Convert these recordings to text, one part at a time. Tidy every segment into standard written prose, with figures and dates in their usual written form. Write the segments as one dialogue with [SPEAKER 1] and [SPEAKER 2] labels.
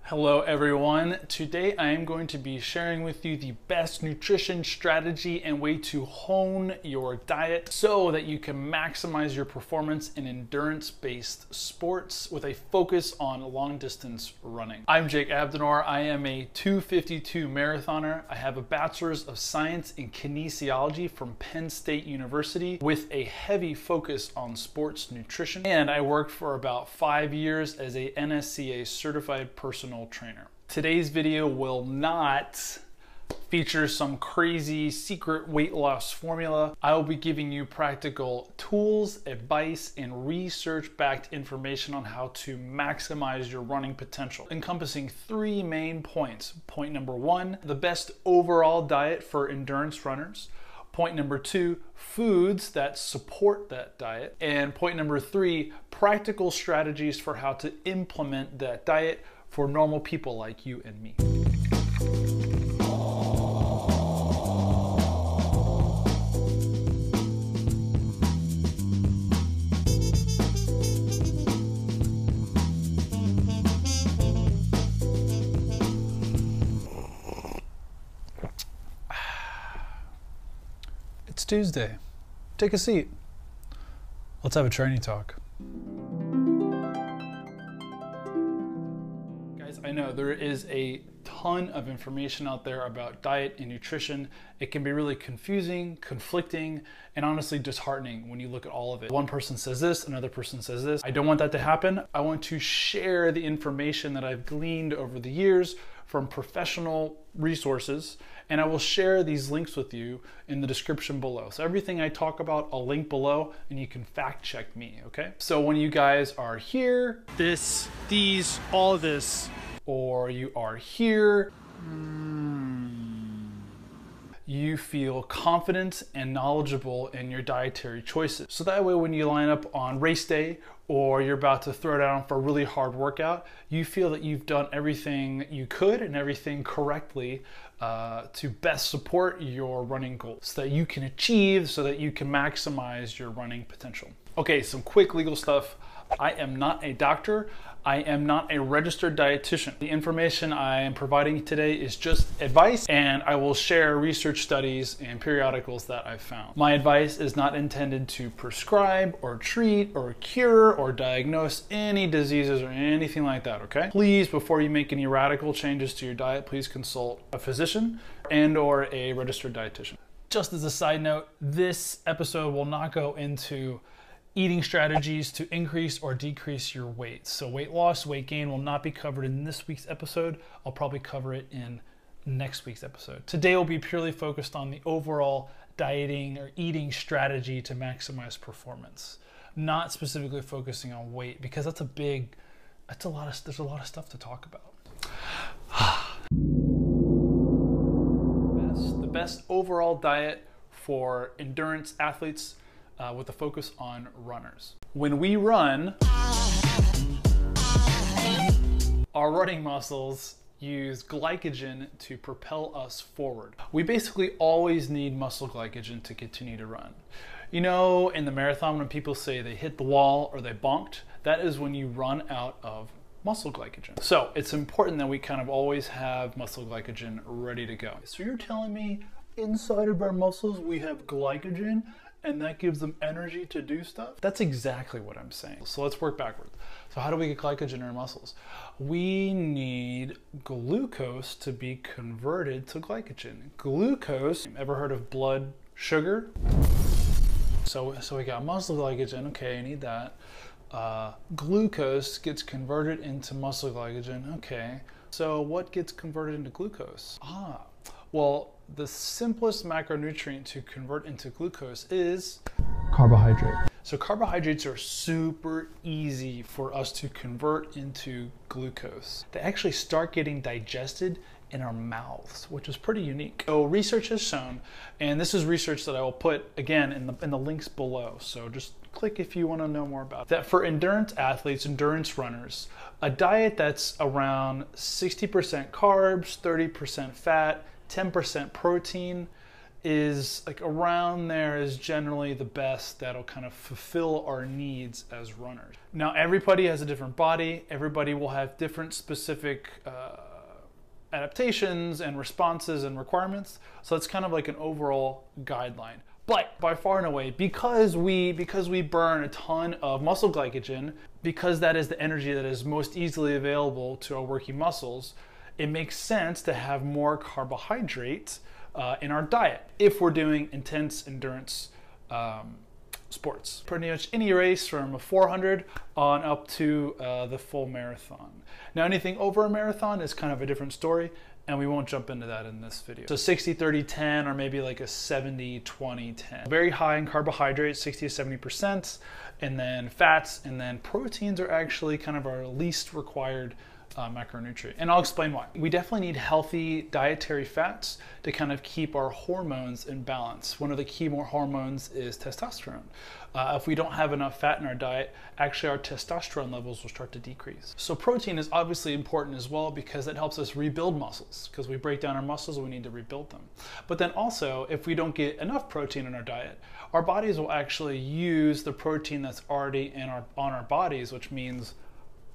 [SPEAKER 1] Hello everyone. Today I am going to be sharing with you the best nutrition strategy and way to hone your diet so that you can maximize your performance in endurance-based sports with a focus on long-distance running. I'm Jake Abdenor. I am a 252 marathoner. I have a bachelor's of science in kinesiology from Penn State University with a heavy focus on sports nutrition. And I worked for about 5 years as a NSCA certified personal trainer. Today's video will not feature some crazy secret weight loss formula. I will be giving you practical tools, advice, and research-backed information on how to maximize your running potential, encompassing 3 main points. Point number 1, the best overall diet for endurance runners. Point number 2, foods that support that diet. And point number 3, practical strategies for how to implement that diet for normal people like you and me. It's Tuesday. Take a seat. Let's have a training talk. I know there is a ton of information out there about diet and nutrition. It can be really confusing, conflicting, and honestly disheartening when you look at all of it. One person says this, another person says this. I don't want that to happen. I want to share the information that I've gleaned over the years from professional resources, and I will share these links with you in the description below. So everything I talk about, I'll link below, and you can fact check me, okay? So when you guys are here, all of this, or you are here, you feel confident and knowledgeable in your dietary choices. So that way when you line up on race day or you're about to throw down for a really hard workout, you feel that you've done everything you could and everything correctly to best support your running goals so that you can achieve, so that you can maximize your running potential. Okay, some quick legal stuff. I am not a doctor. I am not a registered dietitian. The information I am providing today is just advice, and I will share research studies and periodicals that I've found. My advice is not intended to prescribe or treat or cure or diagnose any diseases or anything like that, okay? Please, before you make any radical changes to your diet, please consult a physician and or a registered dietitian. Just as a side note, this episode will not go into eating strategies to increase or decrease your weight. So weight loss, weight gain will not be covered in this week's episode. I'll probably cover it in next week's episode. Today will be purely focused on the overall dieting or eating strategy to maximize performance, not specifically focusing on weight, because there's a lot of stuff to talk about. The best overall diet for endurance athletes with a focus on runners. When we run, our running muscles use glycogen to propel us forward. We basically always need muscle glycogen to continue to run. You know, in the marathon, when people say they hit the wall or they bonked, that is when you run out of muscle glycogen. So it's important that we kind of always have muscle glycogen ready to go. So you're telling me inside of our muscles we have glycogen and that gives them energy to do stuff? That's exactly what I'm saying. So let's work backwards. So how do we get glycogen in our muscles? We need glucose to be converted to glycogen. Glucose, ever heard of blood sugar? So we got muscle glycogen, okay, I need that. Glucose gets converted into muscle glycogen, okay. So what gets converted into glucose? Well, the simplest macronutrient to convert into glucose is carbohydrate. So carbohydrates are super easy for us to convert into glucose. They actually start getting digested in our mouths, which is pretty unique. So research has shown, and this is research that I will put again in the links below, so just click if you want to know more about it, that for endurance athletes, endurance runners, a diet that's around 60% carbs, 30% fat, 10% protein is like around there is generally the best that'll kind of fulfill our needs as runners. Now, everybody has a different body. Everybody will have different specific adaptations and responses and requirements. So it's kind of like an overall guideline. But by far and away, because we burn a ton of muscle glycogen, because that is the energy that is most easily available to our working muscles, it makes sense to have more carbohydrates in our diet if we're doing intense endurance sports. Pretty much any race from a 400 on up to the full marathon. Now, anything over a marathon is kind of a different story, and we won't jump into that in this video. So 60-30-10 or maybe like a 70-20-10. Very high in carbohydrates, 60 to 70%, and then fats, and then proteins are actually kind of our least required macronutrient. And I'll explain why. We definitely need healthy dietary fats to kind of keep our hormones in balance. One of the key hormones is testosterone. If we don't have enough fat in our diet, actually our testosterone levels will start to decrease. So protein is obviously important as well because it helps us rebuild muscles. Because we break down our muscles, we need to rebuild them. But then also, if we don't get enough protein in our diet, our bodies will actually use the protein that's already on our bodies, which means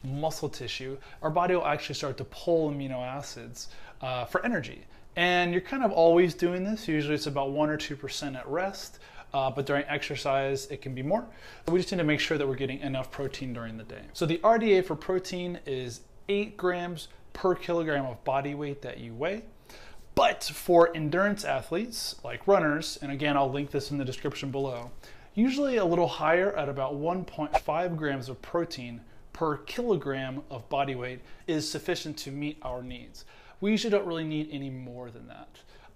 [SPEAKER 1] muscle tissue. Our body will actually start to pull amino acids for energy. And you're kind of always doing this. Usually it's about 1 or 2% at rest, but during exercise it can be more. We just need to make sure that we're getting enough protein during the day. So the RDA for protein is 8 grams per kilogram of body weight that you weigh. But for endurance athletes like runners, and again I'll link this in the description below, usually a little higher at about 1.5 grams of protein per kilogram of body weight is sufficient to meet our needs. We usually don't really need any more than that.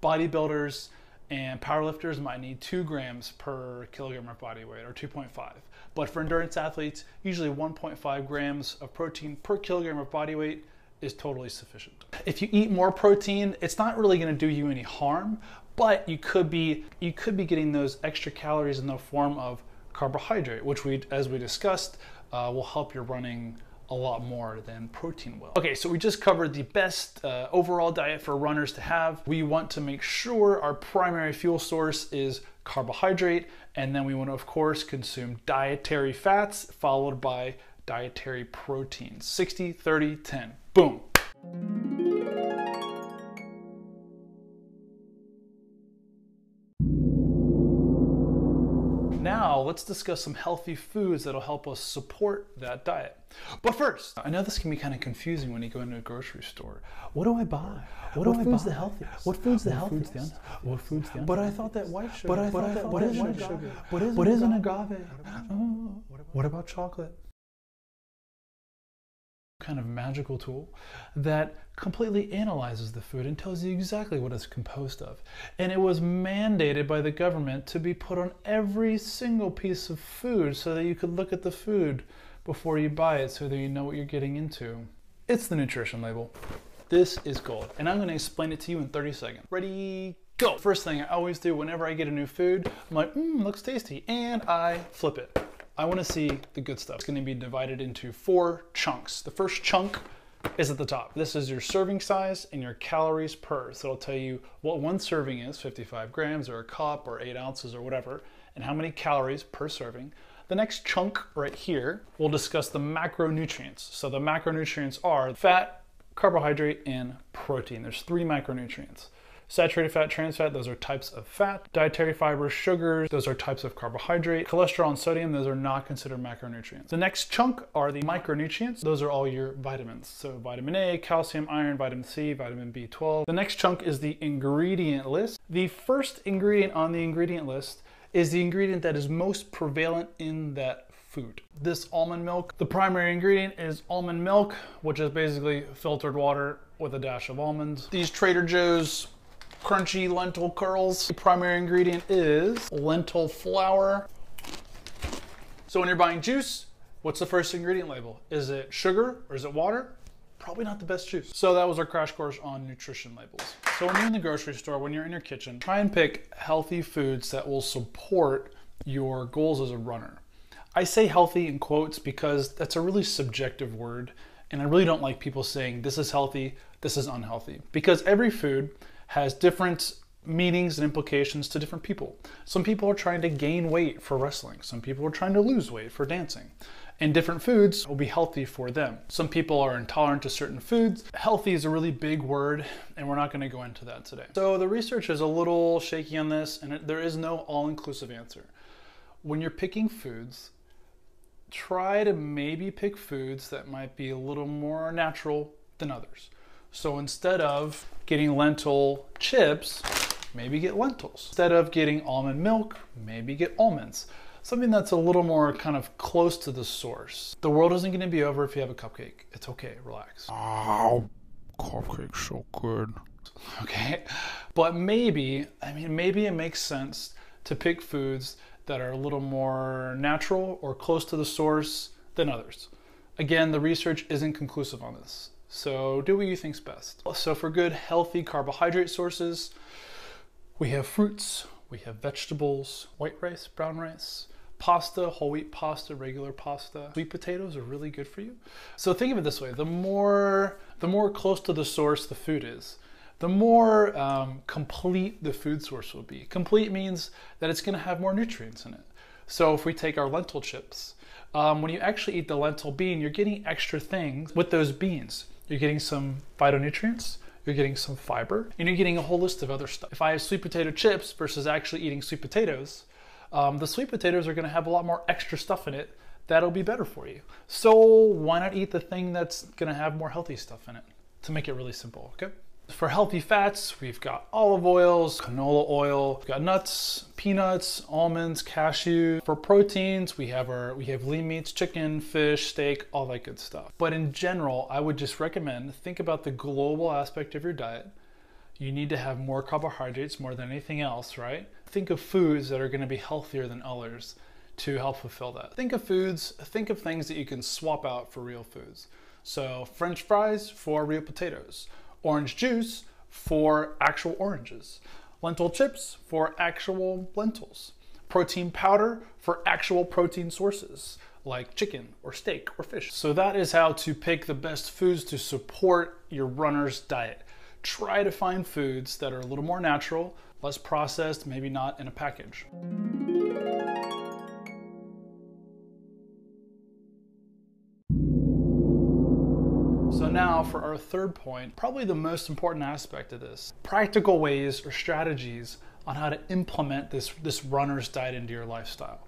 [SPEAKER 1] Bodybuilders and powerlifters might need 2 grams per kilogram of body weight, or 2.5. But for endurance athletes, usually 1.5 grams of protein per kilogram of body weight is totally sufficient. If you eat more protein, it's not really going to do you any harm, but you could be getting those extra calories in the form of carbohydrate, which as we discussed, will help your running a lot more than protein will. Okay, so we just covered the best overall diet for runners to have. We want to make sure our primary fuel source is carbohydrate, and then we want to, of course, consume dietary fats followed by dietary proteins. 60-30-10. Boom. Now let's discuss some healthy foods that'll help us support that diet. But first, I know this can be kind of confusing when you go into a grocery store. What do I buy? What food's the healthiest? What food's the healthiest? What food's the But I thought that white sugar. What is white sugar? What is an agave? What about chocolate? Kind of magical tool that completely analyzes the food and tells you exactly what it's composed of. And it was mandated by the government to be put on every single piece of food so that you could look at the food before you buy it so that you know what you're getting into. It's the nutrition label. This is gold, and I'm going to explain it to you in 30 seconds. Ready, go! First thing I always do whenever I get a new food, I'm like, looks tasty, and I flip it. I want to see the good stuff. It's going to be divided into 4 chunks. The first chunk is at the top. This is your serving size and your calories per. So it'll tell you what one serving is, 55 grams or a cup or 8 ounces or whatever, and how many calories per serving. The next chunk right here, we'll discuss the macronutrients. So the macronutrients are fat, carbohydrate, and protein. There's 3 macronutrients. Saturated fat, trans fat, those are types of fat. Dietary fibers, sugars, those are types of carbohydrate. Cholesterol and sodium, those are not considered macronutrients. The next chunk are the micronutrients. Those are all your vitamins. So vitamin A, calcium, iron, vitamin C, vitamin B12. The next chunk is the ingredient list. The first ingredient on the ingredient list is the ingredient that is most prevalent in that food. This almond milk, the primary ingredient is almond milk, which is basically filtered water with a dash of almonds. These Trader Joe's crunchy lentil curls. The primary ingredient is lentil flour. So when you're buying juice, what's the first ingredient label? Is it sugar or is it water? Probably not the best juice. So that was our crash course on nutrition labels. So when you're in the grocery store, when you're in your kitchen, try and pick healthy foods that will support your goals as a runner. I say healthy in quotes because that's a really subjective word, and I really don't like people saying this is healthy, this is unhealthy, because every food has different meanings and implications to different people. Some people are trying to gain weight for wrestling. Some people are trying to lose weight for dancing. And different foods will be healthy for them. Some people are intolerant to certain foods. Healthy is a really big word, and we're not going to go into that today. So the research is a little shaky on this, and there is no all-inclusive answer. When you're picking foods, try to maybe pick foods that might be a little more natural than others. So instead of getting lentil chips, maybe get lentils. Instead of getting almond milk, maybe get almonds. Something that's a little more kind of close to the source. The world isn't going to be over if you have a cupcake. It's okay, relax.
[SPEAKER 2] Ow, cupcake's so good.
[SPEAKER 1] Okay, but maybe it makes sense to pick foods that are a little more natural or close to the source than others. Again, the research isn't conclusive on this. So do what you think's best. So for good, healthy carbohydrate sources, we have fruits, we have vegetables, white rice, brown rice, pasta, whole wheat pasta, regular pasta. Sweet potatoes are really good for you. So think of it this way, the more close to the source the food is, the more complete the food source will be. Complete means that it's gonna have more nutrients in it. So if we take our lentil chips, when you actually eat the lentil bean, you're getting extra things with those beans. You're getting some phytonutrients, you're getting some fiber, and you're getting a whole list of other stuff. If I have sweet potato chips versus actually eating sweet potatoes, the sweet potatoes are gonna have a lot more extra stuff in it that'll be better for you. So why not eat the thing that's gonna have more healthy stuff in it? To make it really simple, okay? For healthy fats, we've got olive oils, canola oil, we've got nuts, peanuts, almonds, cashew. For proteins, we have lean meats, chicken, fish, steak, all that good stuff. But in general, I would just recommend, think about the global aspect of your diet. You need to have more carbohydrates more than anything else, right? Think of foods that are going to be healthier than others to help fulfill that. Think of things that you can swap out for real foods. So French fries for real potatoes. Orange juice for actual oranges, lentil chips for actual lentils, protein powder for actual protein sources like chicken or steak or fish. So that is how to pick the best foods to support your runner's diet. Try to find foods that are a little more natural, less processed, maybe not in a package. So now for our third point, probably the most important aspect of this, practical ways or strategies on how to implement this runner's diet into your lifestyle.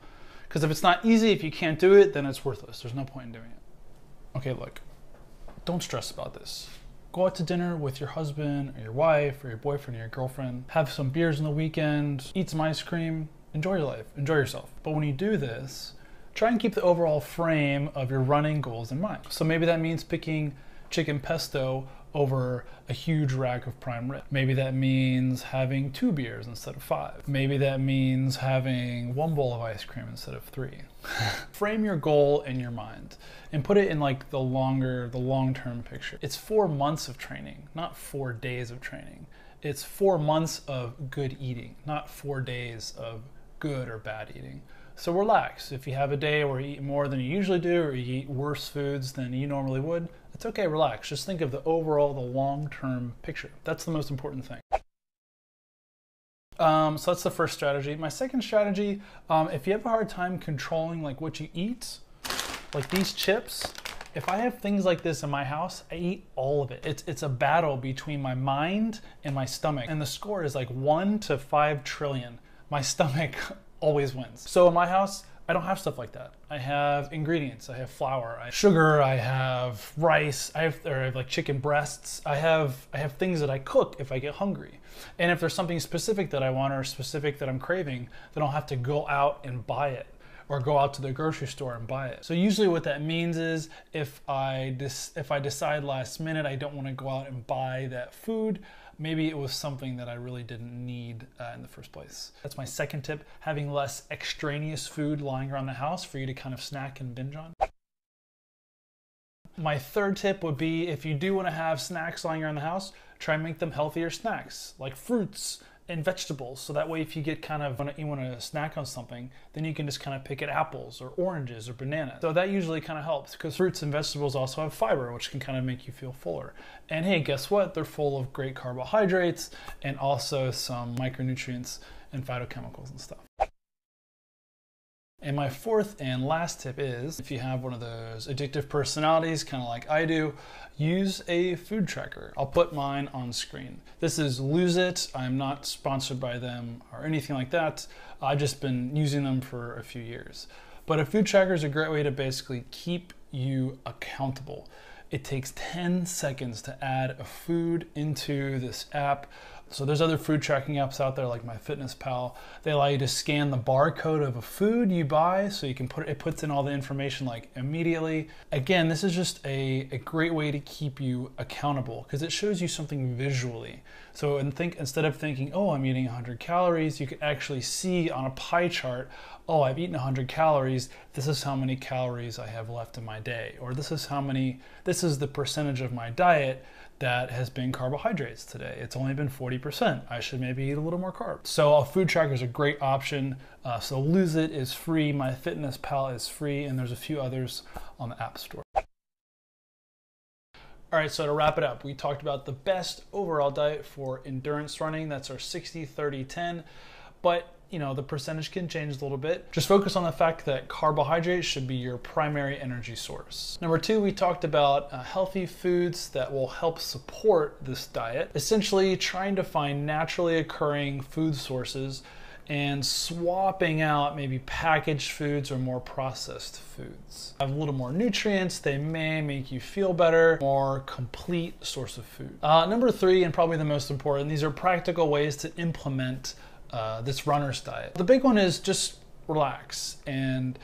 [SPEAKER 1] Because if it's not easy, if you can't do it, then it's worthless. There's no point in doing it. Okay, look, don't stress about this. Go out to dinner with your husband or your wife or your boyfriend or your girlfriend, have some beers on the weekend, eat some ice cream, enjoy your life, enjoy yourself. But when you do this, try and keep the overall frame of your running goals in mind. So maybe that means picking chicken pesto over a huge rack of prime rib. Maybe that means having 2 beers instead of 5. Maybe that means having 1 bowl of ice cream instead of 3. Frame your goal in your mind and put it in like the long-term picture. It's 4 months of training, not 4 days of training. It's 4 months of good eating, not 4 days of good or bad eating. So relax. If you have a day where you eat more than you usually do or you eat worse foods than you normally would, it's okay, relax. Just think of the long-term picture. That's the most important thing. So that's the first strategy. My second strategy, if you have a hard time controlling like what you eat, like these chips, if I have things like this in my house, I eat all of it. It's a battle between my mind and my stomach. And the score is like 1 to 5 trillion. My stomach always wins. So in my house, I don't have stuff like that. I have ingredients. I have flour, I have sugar, I have rice, I have like chicken breasts. I have things that I cook if I get hungry. And if there's something specific that I want or specific that I'm craving, then I'll have to go out and buy it or go out to the grocery store and buy it. So usually what that means is if I decide last minute I don't want to go out and buy that food, maybe it was something that I really didn't need in the first place. That's my second tip, having less extraneous food lying around the house for you to kind of snack and binge on. My third tip would be if you do want to have snacks lying around the house, try and make them healthier snacks like fruits and vegetables. So that way, if you get kind of, you want to snack on something, then you can just kind of pick at apples or oranges or bananas. So that usually kind of helps, because fruits and vegetables also have fiber, which can kind of make you feel fuller. And hey, guess what? They're full of great carbohydrates and also some micronutrients and phytochemicals and stuff. And my fourth and last tip is, if you have one of those addictive personalities, kind of like I do, use a food tracker. I'll put mine on screen. This is Lose It. I'm not sponsored by them or anything like that. I've just been using them for a few years. But a food tracker is a great way to basically keep you accountable. It takes 10 seconds to add a food into this app. So there's other food tracking apps out there like MyFitnessPal. They allow you to scan the barcode of a food you buy, so you can it puts in all the information like immediately. Again, this is just a great way to keep you accountable, because it shows you something visually. So instead of thinking, oh, I'm eating 100 calories, you can actually see on a pie chart, oh, I've eaten 100 calories, this is how many calories I have left in my day, or this is the percentage of my diet that has been carbohydrates today. It's only been 40%. I should maybe eat a little more carbs. So a food tracker is a great option. So Lose It is free, MyFitnessPal is free, and there's a few others on the App Store. All right, so to wrap it up, we talked about the best overall diet for endurance running. That's our 60-30-10. But you know, the percentage can change a little bit. Just focus on the fact that carbohydrates should be your primary energy source. Number two, we talked about healthy foods that will help support this diet. Essentially trying to find naturally occurring food sources and swapping out maybe packaged foods or more processed foods. Have a little more nutrients, they may make you feel better, more complete source of food. Number three, and probably the most important, these are practical ways to implement this runner's diet. The big one is just relax and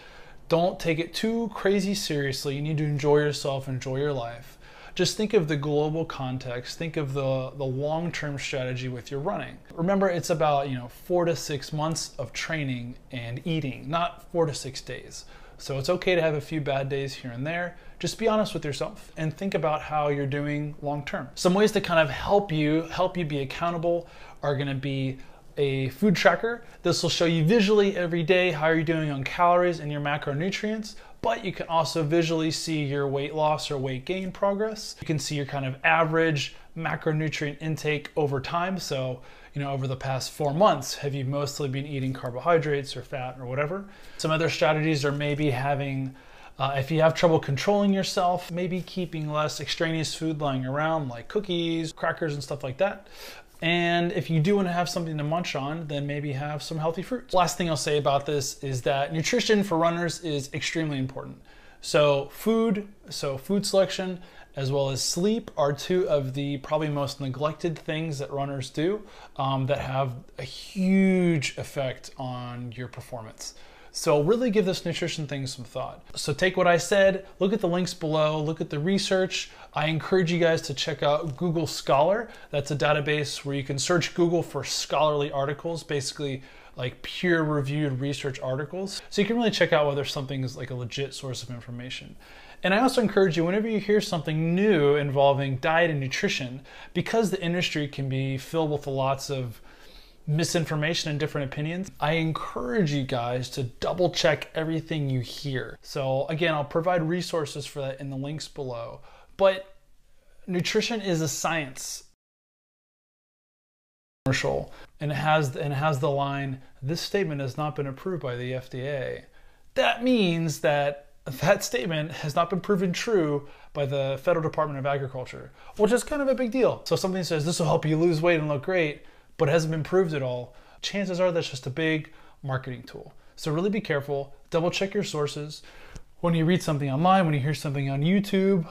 [SPEAKER 1] don't take it too crazy seriously. You need to enjoy yourself, enjoy your life. Just think of the global context, think of the long-term strategy with your running. Remember, it's about 4 to 6 months of training and eating, not 4 to 6 days. So it's okay to have a few bad days here and there. Just be honest with yourself and think about how you're doing long-term. Some ways to kind of help you be accountable are going to be a food tracker. This will show you visually every day how you're doing on calories and your macronutrients, but you can also visually see your weight loss or weight gain progress. You can see your kind of average macronutrient intake over time. So, over the past 4 months, have you mostly been eating carbohydrates or fat or whatever? Some other strategies are maybe having, if you have trouble controlling yourself, maybe keeping less extraneous food lying around like cookies, crackers, and stuff like that. And if you do want to have something to munch on, then maybe have some healthy fruits. Last thing I'll say about this is that nutrition for runners is extremely important. So food selection as well as sleep are two of the probably most neglected things that runners do that have a huge effect on your performance. So really give this nutrition thing some thought. So take what I said, look at the links below, look at the research. I encourage you guys to check out Google Scholar. That's a database where you can search Google for scholarly articles, basically like peer-reviewed research articles. So you can really check out whether something is like a legit source of information. And I also encourage you, whenever you hear something new involving diet and nutrition, because the industry can be filled with lots of misinformation and different opinions, I encourage you guys to double check everything you hear. So again, I'll provide resources for that in the links below. But nutrition is a science. Commercial, and it has the line, "This statement has not been approved by the FDA." That means that statement has not been proven true by the Federal Department of Agriculture, which is kind of a big deal. So if something says this will help you lose weight and look great, but it hasn't been proved at all, chances are that's just a big marketing tool. So really be careful, double check your sources. When you read something online, when you hear something on YouTube,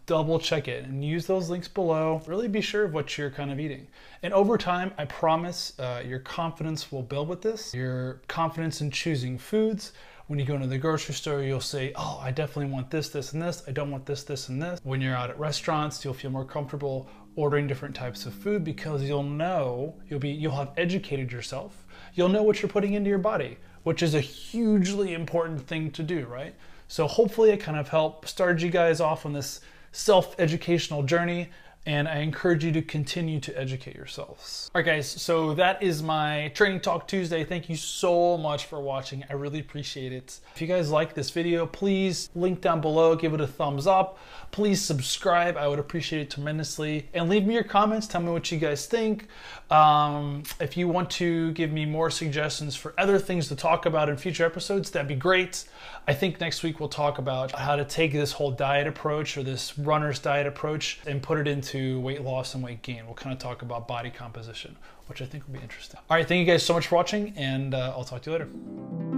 [SPEAKER 1] double check it and use those links below. Really be sure of what you're kind of eating. And over time, I promise your confidence will build with this. Your confidence in choosing foods. When you go into the grocery store, you'll say, oh, I definitely want this, this, and this. I don't want this, this, and this. When you're out at restaurants, you'll feel more comfortable ordering different types of food because you'll have educated yourself. You'll know what you're putting into your body, which is a hugely important thing to do, right? So hopefully it kind of helped start you guys off on this self-educational journey. and I encourage you to continue to educate yourselves. All right, guys, so that is my Training Talk Tuesday. Thank you so much for watching. I really appreciate it. If you guys like this video, please link down below, give it a thumbs up. Please subscribe. I would appreciate it tremendously. And leave me your comments. Tell me what you guys think. If you want to give me more suggestions for other things to talk about in future episodes, that'd be great. I think next week we'll talk about how to take this whole diet approach or this runner's diet approach and put it into weight loss and weight gain. We'll kind of talk about body composition, which I think will be interesting. All right, thank you guys so much for watching, and I'll talk to you later.